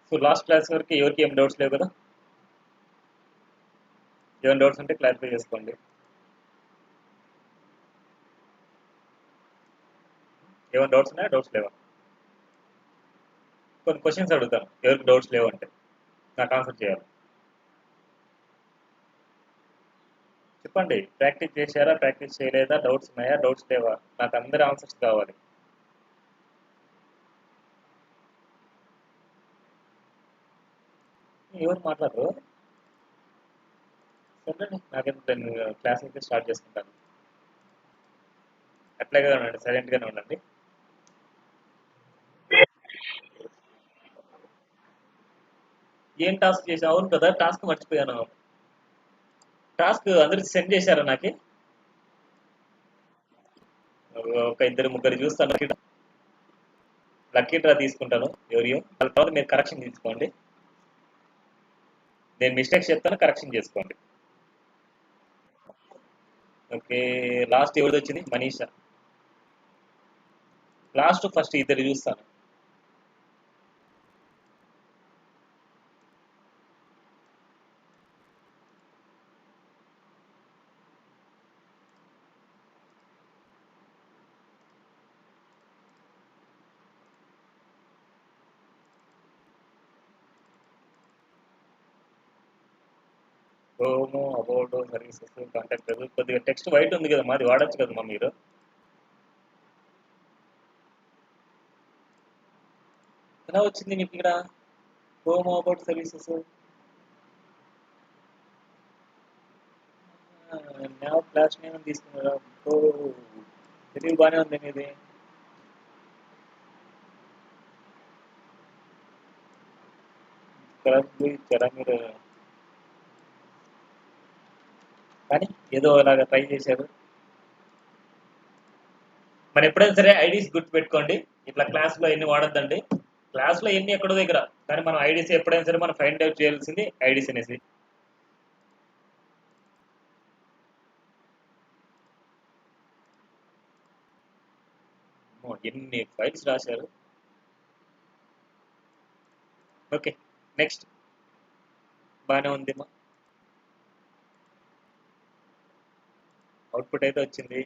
So last class వరకు ఎవరికి ఏం డౌట్స్ లేవు కదా? ఏమైనా డౌట్స్ ఉంటే క్లారిఫై చేసుకోండి. ఏమైనా డౌట్స్ ఉన్నాయా? డౌట్స్ లేవా? కొన్ని క్వశ్చన్స్ అడుగుతాను, ఎవరికి డౌట్స్ లేవు అంటే నాకు ఆన్సర్ చేయాలి. చెప్పండి, ప్రాక్టీస్ చేశారా, ప్రాక్టీస్ చేయలేదా, డౌట్స్ ఉన్నాయా, డౌట్స్ లేవా? నాకు అందరి ఆన్సర్స్ కావాలి. ఎవరు మాట్లాడరు? సరేండి, నాకెందుకు, నేను క్లాస్ అయితే స్టార్ట్ చేసుకుంటాను. అట్లాగే ఉండండి, సైలెంట్గానే ఉండండి. ఏం టాస్క్ చేసా? అవును కదా, టాస్క్ మర్చిపోయాను. టాస్క్ అందరికి సెండ్ చేశారా? నాకు ఒక ఇద్దరు ముగ్గురు చూస్తాను. లక్కీ డ్రా తీసుకుంటాను ఎవరియో, వాళ్ళ తర్వాత మీరు కరెక్షన్ తీసుకోండి. నేను మిస్టేక్స్ చెప్తాను, కరెక్షన్ చేసుకోండి. ఓకే, లాస్ట్ ఎవరిది వచ్చింది? మనీషా. లాస్ట్ ఫస్ట్ ఇద్దరు చూస్తాను. Homo about services contact. కొద్దిగా టెక్స్ట్ వైట్ ఉంది కదా, మాది వాడచ్చు కదమ్మా మీరు. ఎలా వచ్చింది మీకు ఇక్కడ homo about services? Class name తీసుకున్నారా? ఓ, తెలుగు బాగానే ఉంది మీది. ఇచ్చారా మీరు? కానీ ఏదో ఇలాగ ట్రై చేశారు. మరి ఎప్పుడైనా సరే ఐడీస్ గుర్తు పెట్టుకోండి. ఇట్లా క్లాస్లో ఎన్ని వాడొద్దండి. క్లాస్లో ఎన్ని ఎక్కడో దగ్గర, కానీ మనం ఐడీస్ ఎప్పుడైనా సరే మనం ఫైండ్ అవుట్ చేయాల్సింది ఐడీస్ అనేసి. ఎన్ని ఫైల్స్ రాశారు. Okay, next. బాగానే ఉంది మా అవుట్పుట్ అయితే వచ్చింది.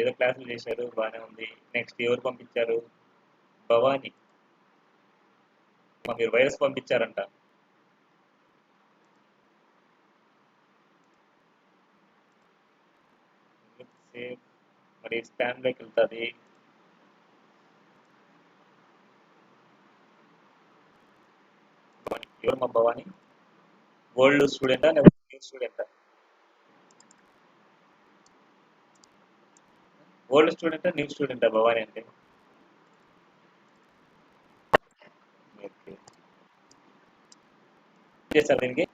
ఏదో క్లాసులు చేశారు, బాగానే ఉంది. నెక్స్ట్ ఎవరు పంపించారు? భవానీ. మీరు వైరస్ పంపించారంట. సేఫ్, మరి స్పామ్లోకి వెళ్తుంది. ఎవరు మా భవానీ? ఓల్డ్ స్టూడెంటా లేకపోతే న్యూ స్టూడెంటా? ఓల్డ్ స్టూడెంటా న్యూ స్టూడెంటా భవానీ అంటే? ఓకే, చేశారు దీనికి.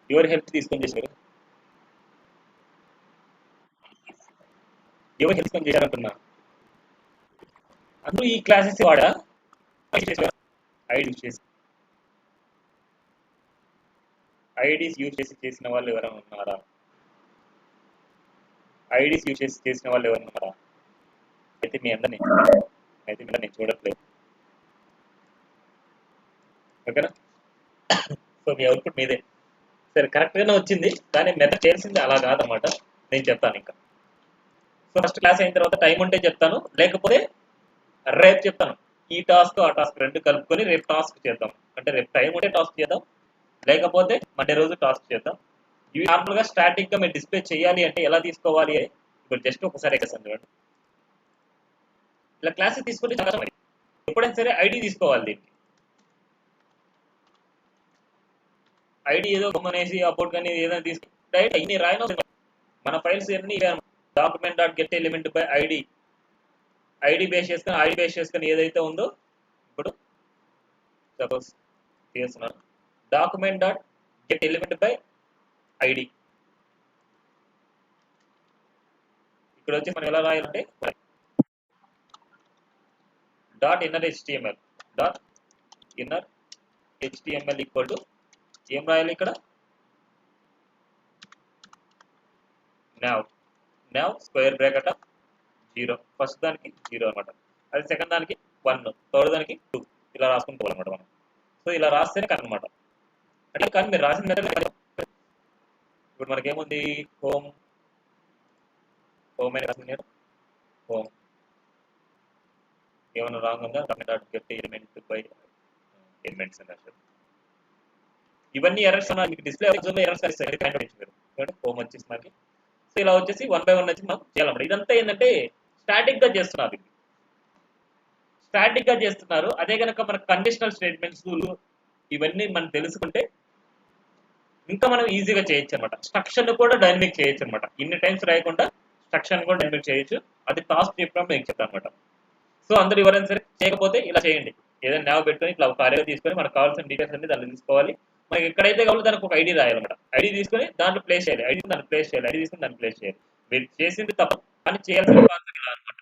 ఎవరి హెల్ప్ తీసుకొని చేశారు? ఎవరు హెల్ప్ తీసుకొని చేశారంటున్నా. అందరూ ఈ క్లాసెస్ వాడా ఐడి యూజ్ చేసి, ఐడీస్ యూజ్ చేసి చేసిన వాళ్ళు ఎవరైనా ఉన్నారా? ఐడీస్ యూజ్ చేసి చేసిన వాళ్ళు ఎవరైనా ఉన్నారా? అయితే మీ అందరినీ నేను చూడట్లేదు. ఓకేనా? సో మీ అవుట్పుట్ మీదే. సరే, కరెక్ట్గానే వచ్చింది, కానీ మెథడ్ చేసింది అలా కాదనమాట. నేను చెప్తాను ఇంకా. సో ఫస్ట్ క్లాస్ అయిన తర్వాత టైం ఉంటే చెప్తాను, లేకపోతే రేపు చెప్తాను. ఈ టాస్క్ ఆ టాస్క్ రెండు కలుపుకొని రేపు టాస్క్ చేద్దాం. అంటే రేపు టైం ఉంటే టాస్క్ చేద్దాం, లేకపోతే మండే రోజు టాస్క్ చేద్దాం. ఇవి నార్మల్గా స్టాటిక్గా మీరు డిస్ప్లే చేయాలి అంటే ఎలా తీసుకోవాలి అని ఇప్పుడు జస్ట్ ఒకసారి ఎక్కేసాను చూడండి. ఇలా క్లాసెస్ తీసుకుంటే చాలా మరి ఎప్పుడైనా సరే ఐడి తీసుకోవాలి. దీనికి ఐడి ఏదో గమ్మనేసి అబౌట్ కానీ ఏదైనా తీసుకు డైరెక్ట్ ఇన్ని రాయన మన ఫైల్స్ అన్ని document dot get element by ID, ID base చేసుకొని ఏదైతే ఉందో, ఇప్పుడు సపోజ్ చేస్తున్నాను document dot get element by ID. ఇక్కడ వచ్చి మనం ఎలా రాయాలంటే dot inner HTML, dot inner HTML equal to ఏం రాయాలి ఇక్కడ? nav square bracket of 0. First దానికి 0 అనమాట, అది సెకండ్ దానికి 1, థర్డ్ దానికి 2. ఇలా రాసుకుంటూ పోవాలన్నమాట మనం. సో ఇలా రాస్తేనే కరెక్ట్ అనమాట. అంటే కానీ మీరు రాసిన మెథడ్ ఇప్పుడు మనకేముంది, హోమ్ హోమ్ అని రాసింది నేను, హోమ్ ఏమైనా రాంగ్ ఉందా, dot get element by elements అని రాశారు. ఇవన్నీ ఎర్రర్స్ అన్న మీకు డిస్ప్లే ఎగ్జామ్లో ఎర్రర్స్ వస్తాయి, మీరు హోమ్ వచ్చేసి మనకి. సో ఇలా వచ్చేసి 1 by 1 వచ్చి మనం చేయాలన్నమాట. ఇదంతా ఏంటంటే స్టాటిక్గా చేస్తున్నారు, ఇది స్టాటిక్గా చేస్తున్నారు. అదే కనుక మనకు కండిషనల్ స్టేట్మెంట్స్ ఇవన్నీ మనం తెలుసుకుంటే ఇంకా మనం ఈజీగా చేయొచ్చు అనమాట. స్ట్రక్చర్ కూడా డైనమిక్ చేయొచ్చు అనమాట. ఇన్ని టైమ్స్ రాయకుండా స్ట్రక్చర్ కూడా డైనమిక్ చేయొచ్చు. అది టాస్క్ చెప్పడం మీకు చెప్తాను అనమాట. సో అందరూ ఎవరైనా సరే చేయకపోతే ఇలా చేయండి. ఏదైనా నావ పెట్టుకొని ఇట్లా ఒక అరే తీసుకొని మనకు కావాల్సిన డీటెయిల్స్ అన్ని దాంట్లో తీసుకోవాలి. మనకి ఎక్కడైతే కావాలో దానికి ఒక ఐడి రాయాలన్నమాట. ఐడి తీసుకొని దాంట్లో ప్లేస్ చేయాలి, ఐడి దాన్ని ప్లేస్ చేయాలి, ఐడి తీసుకొని దాన్ని ప్లేస్ చేయాలి. మీరు చేసింది తప్ప కానీ చేయాల్సిన కాన్సెప్ట్ ఇలా అనమాట.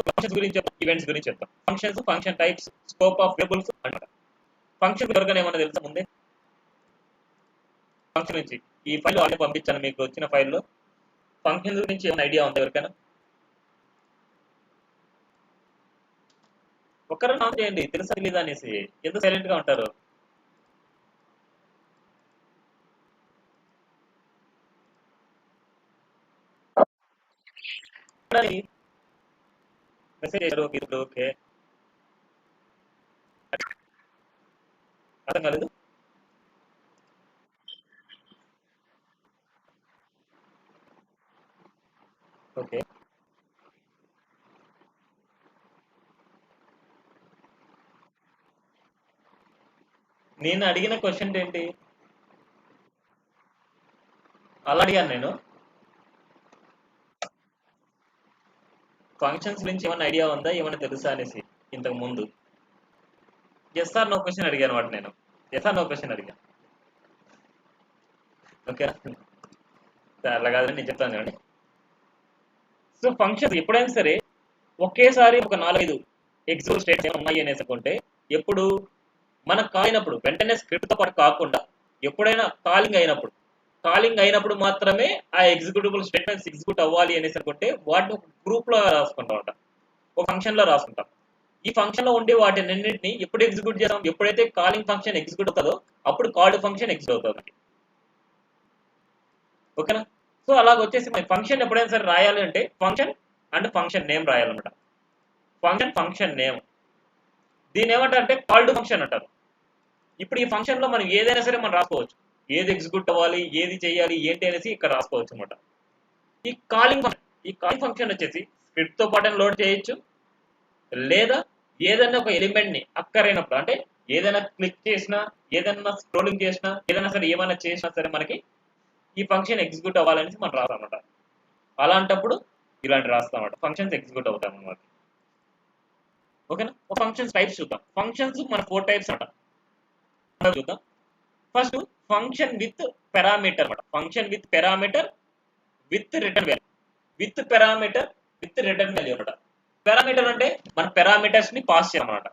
ఫంక్షన్స్ గురించి చెప్తాం, ఈవెంట్స్ గురించి చెప్తాం. Functions, function types, scope of variables అనమాట. ఫంక్షన్ ఎవరికైనా ఏమన్నా తెలుసా ముందే? ఫంక్షన్ నుంచి ఈ ఫైల్ ఆల్రెడీ పంపించాను మీకు వచ్చిన ఫైల్లో. ఫంక్షన్ గురించి ఏమైనా ఐడియా ఉందా ఎవరికైనా? ఒక్కరు నామ్ చేయండి, తెలుసా తెలీదా అనేసి. ఎందుకు సైలెంట్ గా ఉంటారు? మెసేజ్ చేశారు మీరు, ఓకే అర్థం కాలేదు. ఓకే నేను అడిగిన క్వశ్చన్ ఏంటి? అలా అడిగాను నేను. ఫంక్షన్స్ గురించి ఏమైనా ఐడియా ఉందా, ఏమైనా తెలుసా అనేసి ఇంతకు ముందు. ఎస్ ఆర్ నో క్వశ్చన్ అడిగాను వాటి నేను. ఎస్ ఆర్ నో క్వశ్చన్ అడిగాను. ఓకే అలా కాదని నేను చెప్తాను చూడండి. సో ఫంక్షన్స్ ఎప్పుడైనా సరే ఒకేసారి ఒక 4-5 ఎగ్జిక్యూట్ స్టేట్స్ ఏమైనా ఉన్నాయి అనేసి అనుకుంటే, ఎప్పుడు మనకు కాలినప్పుడు వెంటనే స్క్రిప్ట్తో పాటు కాకుండా ఎప్పుడైనా కాలింగ్ అయినప్పుడు మాత్రమే ఆ ఎగ్జిక్యూటిబుల్ స్టేట్మెంట్స్ ఎగ్జిక్యూట్ అవ్వాలి అనేసి అనుకుంటే వాటిని ఒక గ్రూప్లో రాసుకుంటాం అంట, ఒక ఫంక్షన్లో రాసుకుంటాం. ఈ ఫంక్షన్లో ఉండే వాటినన్నింటినీ ఎప్పుడు ఎగ్జిక్యూట్ చేస్తాం? ఎప్పుడైతే కాలింగ్ ఫంక్షన్ ఎగ్జిక్యూట్ అవుతుందో అప్పుడు కాల్డ్ ఫంక్షన్ ఎగ్జిక్యూట్ అవుతుంది. ఓకేనా? సో అలాగ వచ్చేసి మన ఫంక్షన్ ఎప్పుడైనా సరే రాయాలి అంటే ఫంక్షన్ అండ్ ఫంక్షన్ నేమ్ రాయాలన్నమాట. ఫంక్షన్ నేమ్, దీని ఏమంటారంటే కాల్డ్ ఫంక్షన్ అంటారు. ఇప్పుడు ఈ ఫంక్షన్లో మనం ఏదైనా సరే మనం రాసుకోవచ్చు, ఏది ఎగ్జిక్యూట్ అవ్వాలి, ఏది చేయాలి, ఏంటి అనేసి ఇక్కడ రాసుకోవచ్చు అనమాట. ఈ కాలింగ్ ఫంక్షన్ వచ్చేసి స్క్రిప్ట్తో పాటు లోడ్ చేయొచ్చు, లేదా ఏదైనా ఒక ఎలిమెంట్ని అక్కరైనప్పుడు, అంటే ఏదైనా క్లిక్ చేసినా, ఏదైనా స్క్రోలింగ్ చేసినా, ఏదైనా సరే ఏమైనా చేసినా సరే మనకి ఈ ఫంక్షన్ ఎగ్జిక్యూట్ అవ్వాలనేసి మనం రాస్తామన్నమాట. అలాంటప్పుడు ఇలాంటి రాస్తామన్నమాట, ఫంక్షన్స్ ఎగ్జిక్యూట్ అవుతాం అన్నమాట. ఓకేనా? ఫంక్షన్స్ టైప్స్ చూద్దాం. ఫంక్షన్స్ మన 4 టైప్స్ అంట చూద్దాం. ఫస్ట్ ఫంక్షన్ విత్ పారామీటర్ అన్నమాట. Function with parameter with return value, with parameter with return value అన్నమాట. పారామీటర్ అంటే మన పారామీటర్స్ ని పాస్ చేయాలన్నమాట.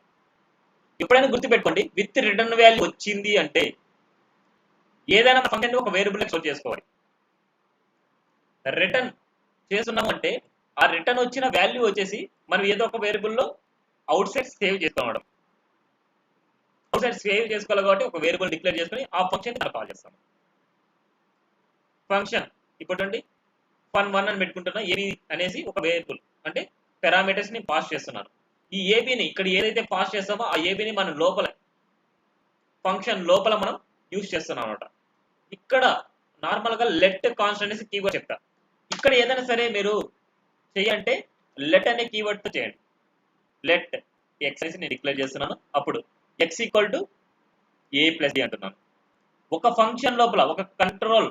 ఎప్పుడైనా గుర్తుపెట్టుకోండి, విత్ రిటర్న్ వాల్యూ వచ్చింది అంటే ఏదైనా ఫంక్షన్ ఒక వేరియబుల్ స్టోర్ చేసుకోవాలి. రిటర్న్ చేస్తున్నాం అంటే ఆ రిటర్న్ వచ్చిన వాల్యూ వచ్చేసి మనం ఏదో ఒక వేరియబుల్లో అవుట్ సైడ్ సేవ్ చేసుకోవడం. అవుట్ సైడ్ సేవ్ చేసుకోవాలి కాబట్టి ఒక వేరియబుల్ డిక్లేర్ చేసుకుని ఆ ఫంక్షన్ కాల్ చేస్తాం. ఫంక్షన్ ఇప్పుడు అండి fun1 అని పెట్టుకుంటున్నా, ఏబి అనేసి ఒక వేరియబుల్ అంటే పారామీటర్స్ ని పాస్ చేస్తున్నాను. ఈ ఏబిని ఇక్కడ ఏదైతే పాస్ చేస్తామో ఆ ఏబిని మనం లోపల ఫంక్షన్ లోపల మనం యూజ్ చేస్తున్నాం అనమాట. ఇక్కడ నార్మల్ గా లెట్ కాన్స్టెంట్ అనేసి కీవర్డ్ చెప్తా. ఇక్కడ ఏదైనా సరే మీరు చేయంటే లెట్ అనే కీవర్డ్ తో చేయండి. లెట్ ఎక్స్ అనేసి నేను డిక్లేర్ చేస్తున్నాను. అప్పుడు X equal to A plus B అంటున్నాను. ఒక ఫంక్షన్ లోపల ఒక కంట్రోల్,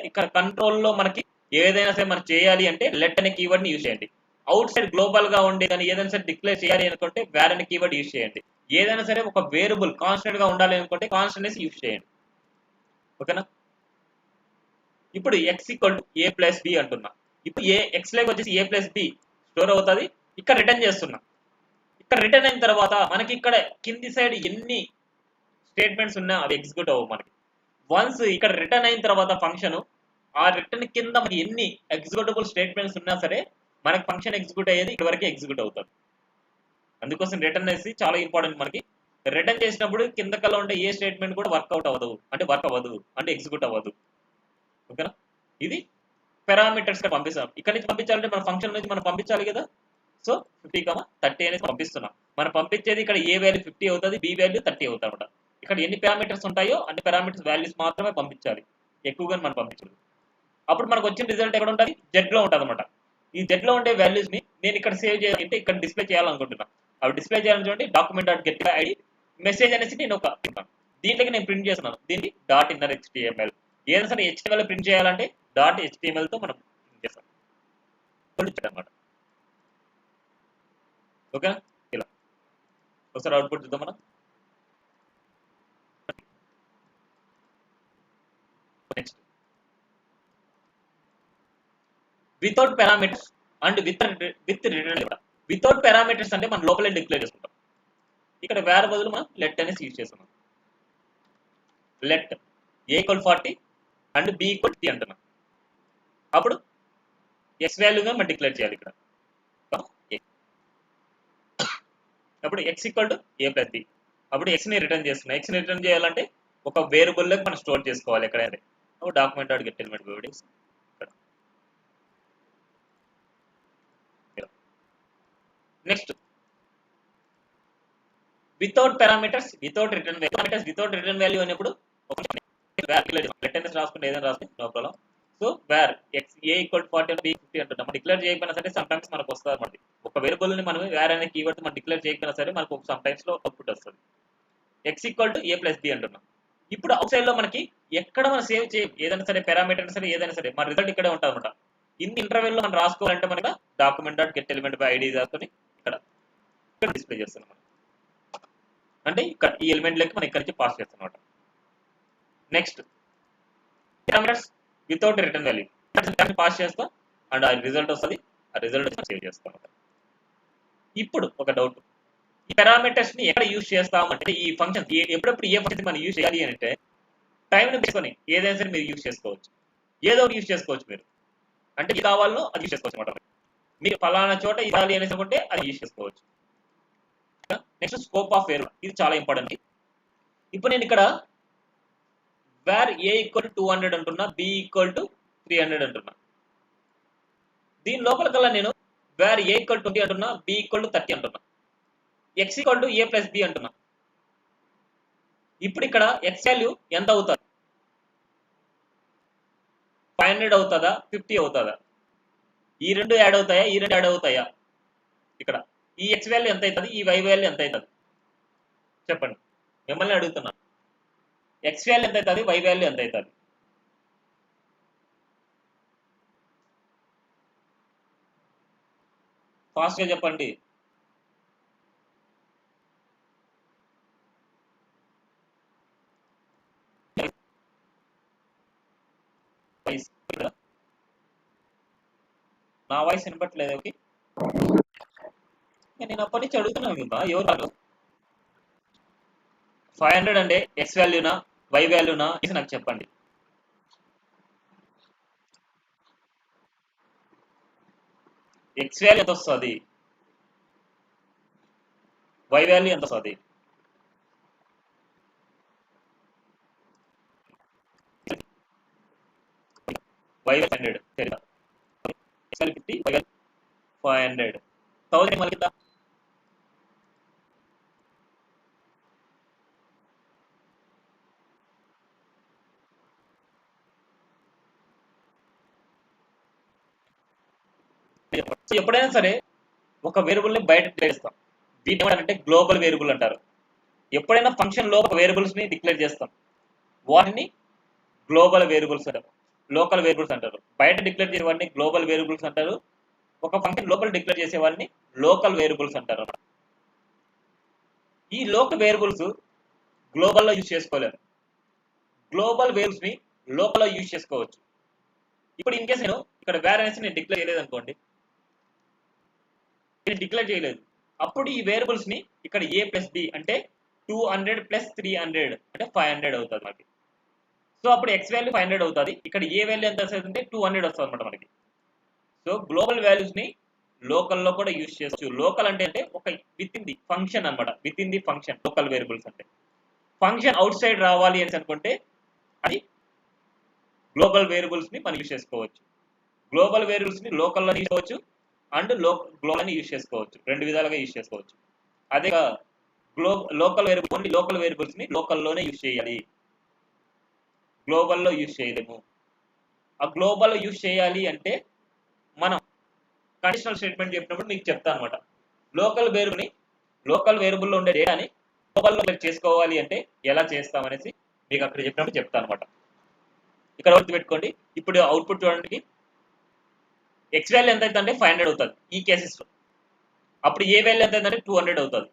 ఇక్కడ కంట్రోల్లో మనకి ఏదైనా సరే మనం చేయాలి అంటే లెట్ అనే కీవర్డ్ ని యూజ్ చేయండి. అవుట్ సైడ్ గ్లోబల్ గా ఉండే కానీ ఏదైనా సరే డిక్లేర్ చేయాలి అనుకుంటే వేర్ అనే కీవర్డ్ యూజ్ చేయండి. ఏదైనా సరే ఒక వేరియబుల్ కాన్స్టెంట్ గా ఉండాలి అనుకుంటే కాన్స్టెంట్ అనేసి యూజ్ చేయండి. ఓకేనా? ఇప్పుడు X equal to A plus B అంటున్నా. ఇప్పుడు ఎక్స్ లేక వచ్చేసి ఏ ప్లస్ బి స్టోర్ అవుతుంది. ఇక్కడ రిటర్న్ చేస్తున్నా. ఇక్కడ రిటర్న్ అయిన తర్వాత మనకి ఇక్కడ కింది సైడ్ ఎన్ని స్టేట్మెంట్స్ ఉన్నా అవి ఎగ్జిక్యూట్ అవ్వవు మనకి. వన్స్ ఇక్కడ రిటర్న్ అయిన తర్వాత ఫంక్షన్ ఆ రిటర్న్ కింద మనకి ఎన్ని ఎగ్జిక్యూటబుల్ స్టేట్మెంట్స్ ఉన్నా సరే మనకి ఫంక్షన్ ఎగ్జిక్యూట్ అయ్యేది ఇక్కడ వరకు ఎగ్జిక్యూట్ అవుతుంది. అందుకోసం రిటర్న్ అనేసి చాలా ఇంపార్టెంట్ మనకి. రిటర్న్ చేసినప్పుడు కింద కల్లా ఉండే ఏ స్టేట్మెంట్ కూడా వర్కౌట్ అవ్వదు, అంటే వర్క్ అవ్వదు, అంటే ఎగ్జిక్యూట్ అవ్వదు. ఓకేనా? ఇది పారామీటర్స్ పంపిస్తాం. ఇక్కడ నుంచి పంపించాలంటే మన ఫంక్షన్ నుంచి మనం పంపించాలి కదా. సో 50, 30 అనేది పంపిస్తున్నాం. మనం పంపించేది ఇక్కడ ఏ వాల్యూ 50 అవుతుంది, బి వాల్యూ 30 అవుతుంది అనమాట. ఇక్కడ ఎన్ని పారామీటర్స్ ఉంటాయో అన్ని పారామీటర్స్ వాల్యూస్ మాత్రమే పంపించాలి, ఎక్కువగా మనం పంపించదు. అప్పుడు మనకు వచ్చిన రిజల్ట్ ఎక్కడ ఉంటుంది, జెడ్ లో ఉంటుంది అనమాట. ఈ జెడ్ లో ఉండే వాల్యూస్ ని నేను ఇక్కడ సేవ్ చేయాలంటే ఇక్కడ డిస్ప్లే చేయాలనుకుంటున్నా. అవి డిస్ప్లే చేయాలని చూడండి, document dot get ID message అనేసి నేను ఒక దీంట్లోకి నేను ప్రింట్ చేస్తున్నాను. దీన్ని డాట్ ఇన్నర్ హెచ్టిఎంఎల్. ఏదైనా సరే హెచ్టిఎంఎల్ ప్రింట్ చేయాలంటే డాట్ హెచ్టిఎంఎల్ తో మనం ప్రింట్ చేస్తాం అనమాట. ఓకే, ఇలా ఒకసారి అవుట్పుట్ చూద్దాం మనం. Next, without parameters and with return. Without parameters అంటే మనం లోపలే డిక్లేర్ చేసుకుంటాం. ఇక్కడ వేరే బదులు మనం లెట్ అనేసి యూజ్ చేస్తున్నాం. Let A equal 40 and B equal 30 అంటున్నాం. అప్పుడు ఎక్స్ వాల్యూగా మనం డిక్లేర్ చేయాలి ఇక్కడ. అప్పుడు X equal to A plus B. అప్పుడు ఎక్స్ని రిటర్న్ చేస్తున్నాం. ఎక్స్ని రిటర్న్ చేయాలంటే ఒక వేరియబుల్లోకి మనం స్టోర్ చేసుకోవాలి ఎక్కడైనా. Document dot get element variables. Next, without parameters without return value. Parameters without return value అనేప్పుడు రాసుకుంటే ఏదైనా రాసుకుంటే no problem. So where x a equal 40 and b 50 అంటున్నాం. మనం డిక్లేర్ చేయకపోయినా సరే సమ్ టైమ్స్ మనకు వస్తుంది అన్నమాట. ఒక వేరియబుల్ ని మనం వేర్ అనే కీవర్డ్ మనం డిక్లేర్ చేయకపోయినా సరే మనకు సమ్ టైమ్స్ లో అవుట్పుట్ వస్తుంది. X equal to A plus B అంటున్నాం. ఇప్పుడు అవుట్ సైడ్ లో మనకి ఎక్కడ మనం సేవ్ చేయ ఏదైనా సరే పారామీటర్ సరే ఏదైనా సరే మన రిజల్ట్ ఇక్కడే ఉంటుంది అనమాట. ఇన్ని ఇంటర్వెల్ లో మనం రాసుకోవాలంటే మనకి document dot get element by ID రాసుకొని ఇక్కడ డిస్ప్లే చేస్తున్నాం. అంటే ఇక్కడ ఈ ఎలిమెంట్ లెక్క మనం ఇక్కడ నుంచి పాస్ చేస్తాం అనమాట. Next, parameters without return value pass చేస్తాం అండ్ ఆ రిజల్ట్ వస్తుంది. ఆ రిజల్ట్ సేవ్ చేస్తాం. ఇప్పుడు ఒక డౌట్, ఈ పారామీటర్స్ ని ఎక్కడ యూజ్ చేస్తామంటే ఈ ఫంక్షన్ ఎప్పుడప్పుడు ఏ ఫంక్షన్ మనం యూజ్ చేయాలి అంటే టైంని తీసుకొని ఏదైనా సరే మీరు యూజ్ చేసుకోవచ్చు. ఏదో ఒకటి యూజ్ చేసుకోవచ్చు మీరు. అంటే ఇది కావాలో అది యూజ్ చేసుకోవచ్చు అనమాట. మీరు ఫలానా చోట ఇవ్వాలి అనేసి అనుకుంటే అది యూజ్ చేసుకోవచ్చు. Next, scope of variable. ఇది చాలా ఇంపార్టెంట్. ఇప్పుడు నేను ఇక్కడ వేర్ ఏ ఈక్వల్ టు 200 అంటున్నా, బి ఈక్వల్ టు 300 అంటున్నా. దీని లోపల కల్లా నేను వేర్ ఏ ఈక్వల్ 20 అంటున్నా, బి ఈక్వల్ టు 30 అంటున్నా, X equal to A plus B అంటున్నా. ఇప్పుడు ఇక్కడ ఎక్స్ వాల్యూ ఎంత అవుతుంది? 500 అవుతుందా, 50 అవుతుందా? ఈ రెండు యాడ్ అవుతాయా, ఈ రెండు యాడ్ అవుతాయా? ఇక్కడ ఈ ఎక్స్ వాల్యూ ఎంత అవుతుంది, ఈ వై వాల్యూ ఎంత అవుతుంది చెప్పండి, మిమ్మల్ని అడుగుతున్నా. ఎక్స్ వాల్యూ ఎంత అవుతుంది, వై వాల్యూ ఎంత అవుతుంది? ఫాస్ట్ గా చెప్పండి. నా వాయిస్ వినపట్లేదు. ఓకే, నేను అప్పటి నుంచి అడుగుతున్నాను కదా, ఎవరు కాదు. 500 అంటే ఎక్స్ వాల్యూనా వై వాల్యూనా నాకు చెప్పండి. ఎక్స్ వాల్యూ ఎంత వస్తుంది, వై వాల్యూ ఎంత వస్తుంది? వై 500 సరేనా? X value 50, y value 500. 1000 మళ్ళీ ఎప్పుడైనా సరే ఒక వేరియబుల్ ని బయట డిక్లేర్ చేస్తాం. వీటి ఏమంటే గ్లోబల్ వేరియబుల్ అంటారు. ఎప్పుడైనా ఫంక్షన్ లో ఒక వేరియబుల్స్ ని డిక్లేర్ చేస్తాం, వాటిని గ్లోబల్ వేరియబుల్స్ అంటారు, లోకల్ వేరియబుల్స్ అంటారు. బయట డిక్లేర్ చేసే వాటిని గ్లోబల్ వేరియబుల్స్ అంటారు. ఒక ఫంక్షన్ లోపల డిక్లేర్ చేసే వాటిని లోకల్ వేరియబుల్స్ అంటారు. ఈ లోకల్ వేరియబుల్స్ గ్లోబల్ లో యూజ్ చేసుకోలేరు, గ్లోబల్ వేరియబుల్స్ ని లోకల్ లో యూజ్ చేసుకోవచ్చు. ఇప్పుడు ఇన్ కేసు నేను ఇక్కడ వేర్ అనేసి నేను డిక్లేర్ చేయలేదు అనుకోండి, నేను డిక్లేర్ చేయలేదు, అప్పుడు ఈ వేరియబుల్స్ ని ఇక్కడ ఏ ప్లస్ బి అంటే 200 ప్లస్ 300 అంటే 500 అవుతుంది మనకి. సో అప్పుడు ఎక్స్ వాల్యూ 500 అవుతుంది. ఇక్కడ ఏ వాల్యూ ఎంత వస్తుంది అంటే 200 వస్తుంది అనమాట మనకి. సో గ్లోబల్ వాల్యూస్ ని లోకల్లో కూడా యూజ్ చేసుకోవచ్చు. లోకల్ అంటే ఒక విత్ ఇన్ ది ఫంక్షన్ అనమాట. With in the function local variables అంటే. ఫంక్షన్ అవుట్ సైడ్ రావాలి అని అనుకుంటే అది గ్లోబల్ వేరియబుల్స్ ని మనం యూజ్ చేసుకోవచ్చు. గ్లోబల్ వేరియబుల్స్ ని లోకల్లో యూజ్ చేసుకోవచ్చు అండ్ గ్లోబల్ అని యూజ్ చేసుకోవచ్చు. రెండు విధాలుగా యూజ్ చేసుకోవచ్చు. అదే local variable only local variables ని లోకల్లోనే యూజ్ చేయాలి, గ్లోబల్లో యూజ్ చేయలేము. ఆ గ్లోబల్ యూజ్ చేయాలి అంటే మనం కండిషనల్ స్టేట్మెంట్ చెప్పినప్పుడు మీకు చెప్తాను అనమాట. లోకల్ వేరియబుల్లో ఉండే డేటాని గ్లోబల్లో చేసుకోవాలి అంటే ఎలా చేస్తామనేసి మీకు అక్కడ చెప్పినప్పుడు చెప్తాను అనమాట. ఇక్కడ గుర్తుపెట్టుకోండి. ఇప్పుడు అవుట్పుట్ చూడండి. ఎక్స్ వాల్యూ ఎంత అవుతుంది అంటే 500 అవుతుంది ఈ కేసెస్లో. అప్పుడు ఏ వాల్యూ ఎంత అవుతుందంటే 200 అవుతుంది.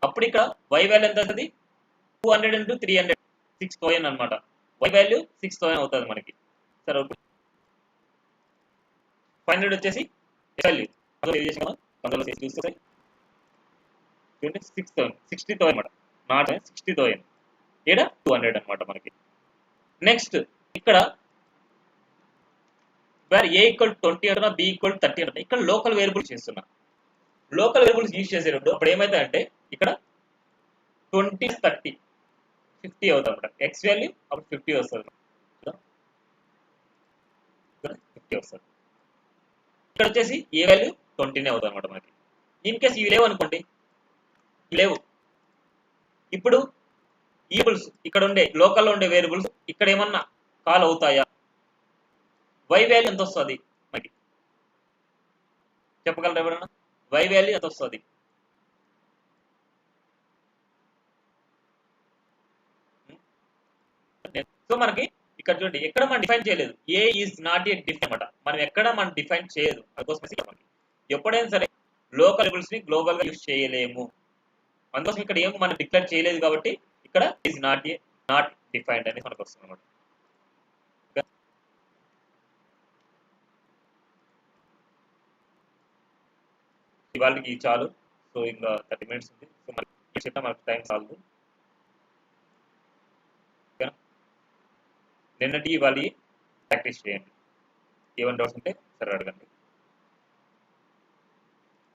అప్పుడు ఇక్కడ వై వాల్యూ ఎంత అవుతుంది 200 into 300 6000 అనమాట. వై వాల్యూ 6000 అవుతుంది మనకి. సరే అవుట్పుట్ 500 వచ్చేసి వాల్యూ అందులో చూస్తే చూడండి 60,000 అనమాట. నాట్ 60,000 ఇక్కడ 200 అనమాట మనకి. నెక్స్ట్ ఇక్కడ వేర్ ఏ ఈక్వల్ 20 అంటున్నా, బి ఈక్వల్ 30 అంటున్నా. ఇక్కడ లోకల్ వేరియబుల్స్ చేస్తున్నా. లోకల్ వేరియబుల్స్ యూజ్ చేసేటప్పుడు అప్పుడు ఏమైతే ఇక్కడ 20 30 50 అవుతుంది అనమాట. ఎక్స్ వాల్యూ అప్పుడు 50 వస్తుంది, 50 వస్తుంది. ఇక్కడ వచ్చేసి ఏ వాల్యూ 20 అవుతుంది అనమాట మనకి. ఇన్ కేసు ఇవి లేవు అనుకోండి, లేవు. ఇప్పుడు ఈబుల్స్ ఇక్కడ ఉండే లోకల్లో ఉండే వేరియబుల్స్ ఇక్కడ ఏమన్నా కాల్ అవుతాయా? వై వాల్యూ ఎంత వస్తుంది మనకి చెప్పగలరా ఎవరన్నా? వై వాల్యూ ఎంత వస్తుంది? సో మనకి ఇక్కడ చూడండి ఎక్కడ మనం డిఫైన్ చేయలేదు. ఏ ఈజ్ నాట్ ఏ డిఫైన్ అనమాట. మనం ఎక్కడ మనం డిఫైన్ చేయలేదు. అందుకోసం ఎప్పుడైనా సరే లోకల్ వేరియబుల్స్ ని గ్లోబల్ గా యూజ్ చేయలేము. అందుకోసం ఇక్కడ ఏం మనం డిక్లేర్ చేయలేదు కాబట్టి ఇక్కడ ఈజ్ నాట్ డిఫైన్డ్ అనేది మనకు వస్తుంది అనమాట. ఇవాళకి చాలు. సో ఇంకా 30 minutes ఉంది. సో మనకి టైం చాలు. నిన్నటి ఇవాళ ప్రాక్టీస్ చేయండి. ఏమైనా డౌట్స్ ఉంటే సరే అడగండి.